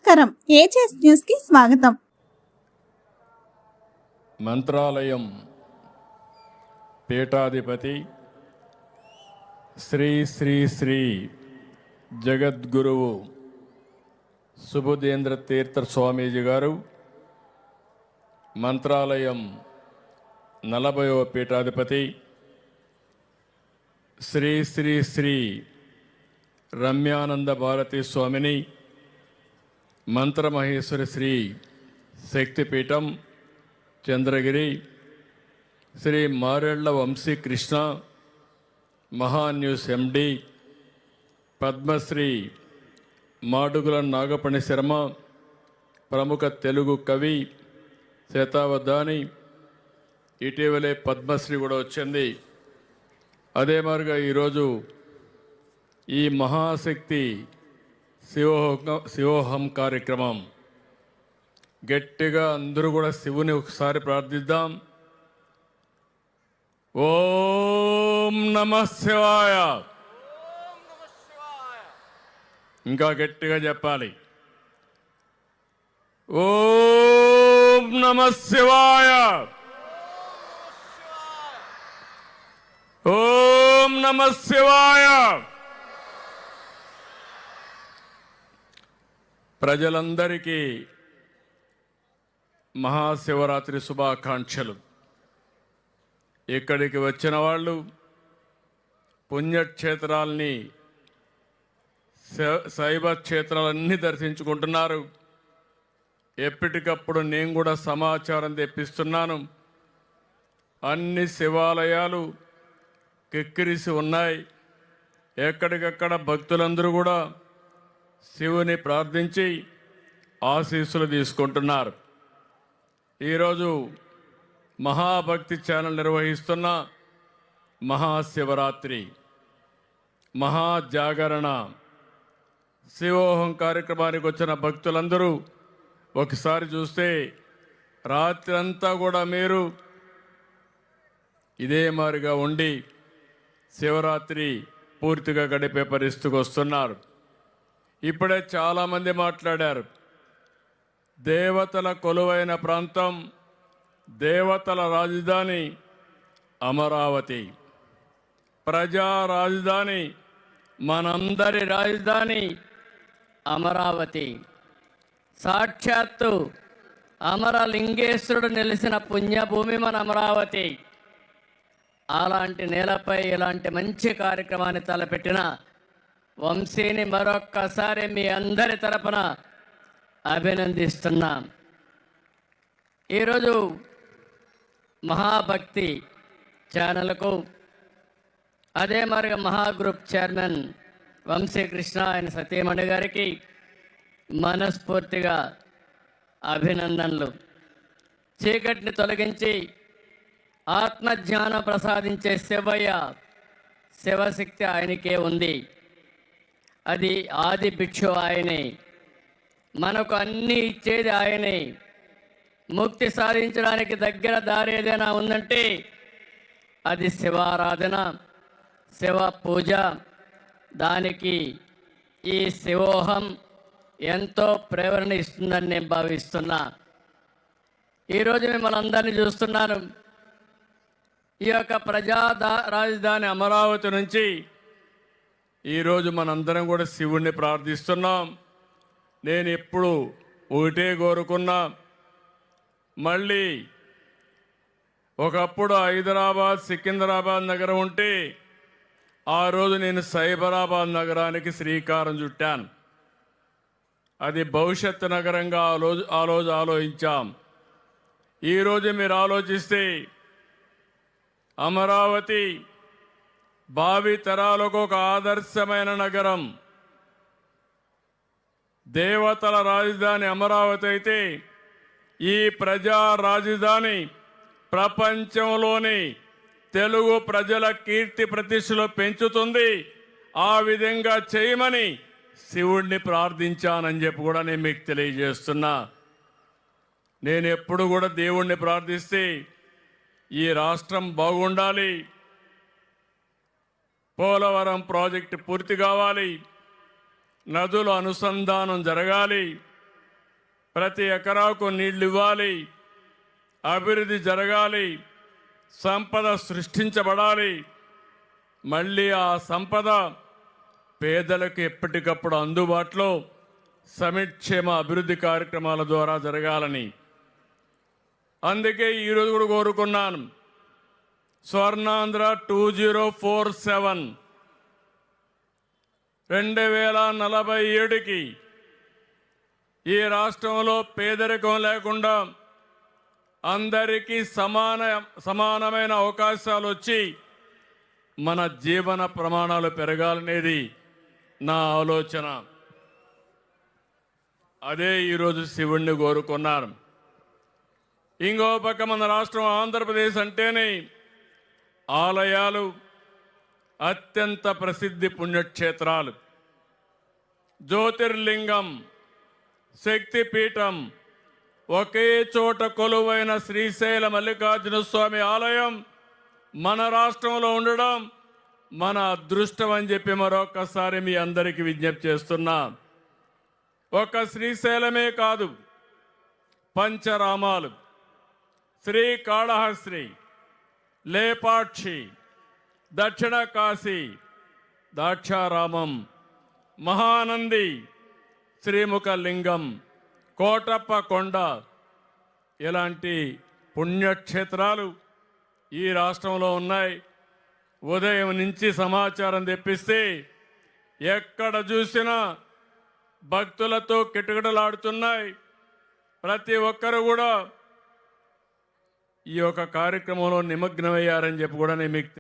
నమస్కారం. Ages news కి స్వాగతం. మంత్రాలయం పీఠాధిపతి శ్రీ శ్రీ శ్రీ జగద్గురువు సుబుధేంద్ర తీర్థ స్వామీజీ గారు మంత్రాలయం 40వ పీఠాధిపతి శ్రీ శ్రీ శ్రీ రమ్యానంద భారతీ స్వామిని మంత్రమహేశ్వరి శ్రీ శక్తిపీఠం చంద్రగిరి శ్రీ మారెళ్ల వంశీ కృష్ణ మహాన్యూస్ ఎండి పద్మశ్రీ మాడుగుల నాగపణి శర్మ ప్రముఖ తెలుగు కవి శతావధాని ఇటీవలే పద్మశ్రీ కూడా వచ్చింది. అదే మాదిరిగా ఈరోజు ఈ మహాశక్తి శివోహం కార్యక్రమం గట్టిగా అందరూ కూడా శివుని ఒకసారి ప్రార్థిద్దాం. ఓం నమః శివాయ. ఇంకా గట్టిగా చెప్పాలి. ఓం నమః శివాయ. ఓం నమః శివాయ. ప్రజలందరికీ మహాశివరాత్రి శుభాకాంక్షలు. ఇక్కడికి వచ్చిన వాళ్ళు పుణ్యక్షేత్రాలని శైవ క్షేత్రాలన్నీ దర్శించుకుంటున్నారు. ఎప్పటికప్పుడు నేను కూడా సమాచారం తెప్పిస్తున్నాను. అన్ని శివాలయాలు కిక్కిరిసి ఉన్నాయి. ఎక్కడికక్కడ భక్తులందరూ కూడా శివుని ప్రార్థించి ఆశీస్సులు తీసుకుంటున్నారు. ఈరోజు మహాభక్తి ఛానల్ నిర్వహిస్తున్న మహాశివరాత్రి మహాజాగరణ శివోహం కార్యక్రమానికి వచ్చిన భక్తులందరూ ఒకసారి చూస్తే రాత్రి అంతా కూడా మీరు ఇదే మాదిరిగా ఉండి శివరాత్రి పూర్తిగా గడిపే పరిస్థితికి వస్తున్నారు. ఇప్పుడే చాలామంది మాట్లాడారు. దేవతల కొలువైన ప్రాంతం, దేవతల రాజధాని అమరావతి, ప్రజా రాజధాని, మనందరి రాజధాని అమరావతి. సాక్షాత్తు అమరలింగేశ్వరుడు నిలిచిన పుణ్యభూమి మన అమరావతి. అలాంటి నేలపై ఇలాంటి మంచి కార్యక్రమాన్ని తలపెట్టిన వంశీని మరొక్కసారి మీ అందరి తరపున అభినందిస్తున్నాం. ఈరోజు మహాభక్తి ఛానల్కు అదే మరిగా మహాగ్రూప్ చైర్మన్ వంశీకృష్ణ ఆయన సతీమణి గారికి మనస్ఫూర్తిగా అభినందనలు. చీకటిని తొలగించి ఆత్మజ్ఞానం ప్రసాదించే శివయ్య, శివశక్తి ఆయనకే ఉంది. అది ఆది భిక్షు ఆయనే. మనకు అన్నీ ఇచ్చేది ఆయనే. ముక్తి సాధించడానికి దగ్గర దారి ఏదైనా ఉందంటే అది శివారాధన, శివ పూజ. దానికి ఈ శివోహం ఎంతో ప్రేరణ ఇస్తుందని నేను భావిస్తున్నా. ఈరోజు మిమ్మల్ని అందరినీ చూస్తున్నాను. ఈ యొక్క ప్రజా రాజధాని అమరావతి నుంచి ఈరోజు మనందరం కూడా శివుణ్ణి ప్రార్థిస్తున్నాం. నేను ఎప్పుడు ఒకటే కోరుకున్నా, మళ్ళీ ఒకప్పుడు హైదరాబాద్ సికింద్రాబాద్ నగరం ఉంటే ఆ రోజు నేను సైబరాబాద్ నగరానికి శ్రీకారం చుట్టాను. అది భవిష్యత్తు నగరంగా ఆ రోజు ఆలోచించాం. ఈరోజు మీరు ఆలోచిస్తే అమరావతి భావి తరాలకు ఒక ఆదర్శమైన నగరం. దేవతల రాజధాని అమరావతి అయితే ఈ ప్రజా రాజధాని ప్రపంచంలోని తెలుగు ప్రజల కీర్తి ప్రతిష్టలు పెంచుతుంది. ఆ విధంగా చేయమని శివుణ్ణి ప్రార్థించానని చెప్పి కూడా నేను మీకు తెలియజేస్తున్నా. నేను ఎప్పుడు కూడా దేవుణ్ణి ప్రార్థిస్తే ఈ రాష్ట్రం బాగుండాలి, పోలవరం ప్రాజెక్టు పూర్తి కావాలి, నదుల అనుసంధానం జరగాలి, ప్రతి ఎకరాకు నీళ్లు ఇవ్వాలి, అభివృద్ధి జరగాలి, సంపద సృష్టించబడాలి. మళ్ళీ ఆ సంపద పేదలకు ఎప్పటికప్పుడు అందుబాటులో సంక్షేమ అభివృద్ధి కార్యక్రమాల ద్వారా జరగాలని. అందుకే ఈరోజు కూడా కోరుకున్నాను, స్వర్ణాంధ్ర 2047 2047కి ఈ రాష్ట్రంలో పేదరికం లేకుండా అందరికీ సమానమైన అవకాశాలు వచ్చి మన జీవన ప్రమాణాలు పెరగాలనేది నా ఆలోచన. అదే ఈరోజు శివుణ్ణి కోరుకున్నాను. ఇంకో పక్క మన రాష్ట్రం ఆంధ్రప్రదేశ్ అంటేనే ఆలయాలు, అత్యంత ప్రసిద్ధి పుణ్యక్షేత్రాలు, జ్యోతిర్లింగం, శక్తిపీఠం, ఒకే చోట కొలువైన శ్రీశైల మల్లికార్జున స్వామి ఆలయం మన రాష్ట్రంలో ఉండడం మన అదృష్టం అని చెప్పి మరొకసారి మీ అందరికీ విజ్ఞప్తి చేస్తున్నా. ఒక శ్రీశైలమే కాదు, పంచరామాలు, శ్రీకాళహస్తి, లేపాక్షి, దక్షిణ కాశీ, దాక్షారామం, మహానంది, శ్రీముఖలింగం, కోటప్ప కొండ ఇలాంటి పుణ్యక్షేత్రాలు ఈ రాష్ట్రంలో ఉన్నాయి. ఉదయం నుంచి సమాచారం తెప్పిస్తే ఎక్కడ చూసినా భక్తులతో కిటకిటలాడుతున్నాయి. ప్రతి ఒక్కరు కూడా ఈ యొక్క కార్యక్రమంలో నిమగ్నమయ్యారని చెప్పి కూడా నేను మీకు